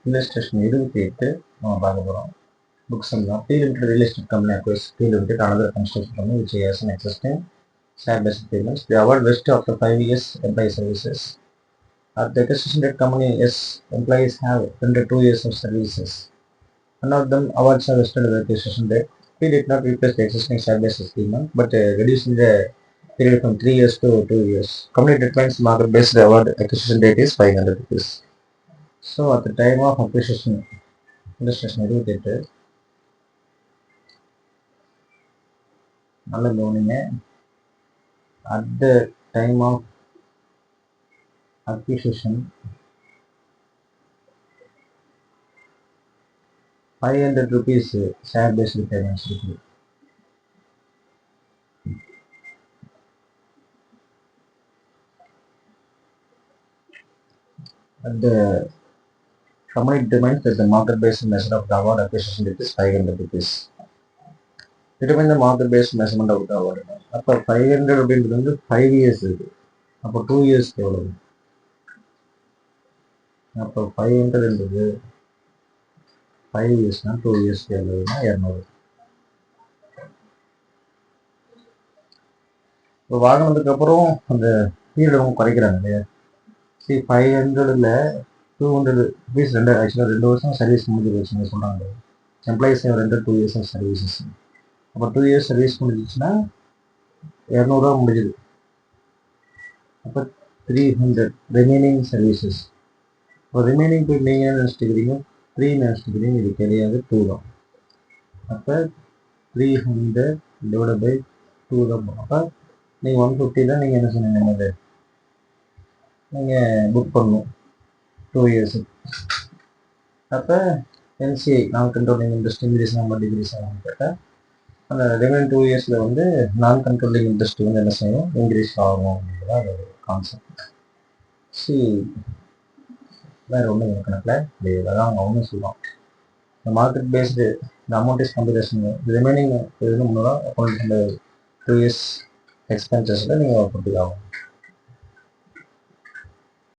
illustration 28 நம்ம பார்க்க போகிறோம். Books எல்லாம் P Limited Real Estate Company acquires P Limited another construction company which has an existing share-based payments. They award vest after 5 years employee services. At the acquisition date company, yes, employees have rendered 2 years of services. None of them awards are vested at the acquisition date. P did not replace the existing share-based agreement, but reducing the period from 3 years to 2 years. Company determines market-based award acquisition date is 500 rupees. So at the time of acquisition, illustration 28 நல்ல கவனிங்க. At the time of acquisition 500 rupees share based payments இருக்கு. At the company determines that the market based measure of the award acquisition date is 500 rupees. Determine the market based measurement of the award. அப்போ 500 அப்படின்றது வந்து 5 years இருக்கு. அப்போ 2 years எவ்வளவு? அப்போ 500 என்பது 5 yearsனா 2 years எவ்வளவுனா 200. இப்போ வாங்கினதுக்கு அப்புறம் அந்த பீரியட் அவங்க குறைக்கிறாங்க இல்லையா? 500ல் 200 rupees ஆக்சுவலாக 2 வருஷம் சர்வீஸ் முடிஞ்சு போச்சுன்னு சொல்கிறாங்க. Employees 2 years of services. அப்போ 2 years சர்வீஸ் முடிஞ்சிச்சுன்னா 200 முடிஞ்சுது. அப்போ 300 ரிமைனிங் சர்வீசஸ். இப்போ ரிமைனிங் போய் நீங்கள் என்ன நினச்சிட்டுக்கிறீங்க? 3 நினச்சிட்டுக்கிறீங்க. இது கிடையாது, 2 தான். அப்போ 300 டிவைட் பை 2 தான் போகும். அப்போ நீங்கள் 150 தான் நீங்கள் என்ன சொன்னீங்க, நீங்கள் புக் பண்ணணும் 2 years. அப்போ NCI நான் கண்ட்ரோலிங் இன்ட்ரெஸ்ட் இன்க்ரீஸ் ஆகும் டிக்ரீஸ் ஆகும் கேட்டால் அந்த ரிமைனிங் 2 yearsல வந்து நான் கண்ட்ரோலிங் இன்ட்ரெஸ்ட் வந்து என்ன செய்யும், இன்க்ரீஸ் ஆகும் அப்படிங்கிறது அது கான்செப்ட். வேறு ஒன்றும் கணக்கில் கிடையாது. அதான் அவங்க ஒன்றும் சொல்லுவாங்க. இந்த மார்க்கெட் பேஸ்டு இந்த அமௌண்ட் இஸ் கம்பெனேஷன் ரிமைனிங் எதுன்னு முன்னாடி அக்கௌண்ட் 2 years எக்ஸ்பென்சஸில் நீங்கள் கொடுத்துக்காகும்.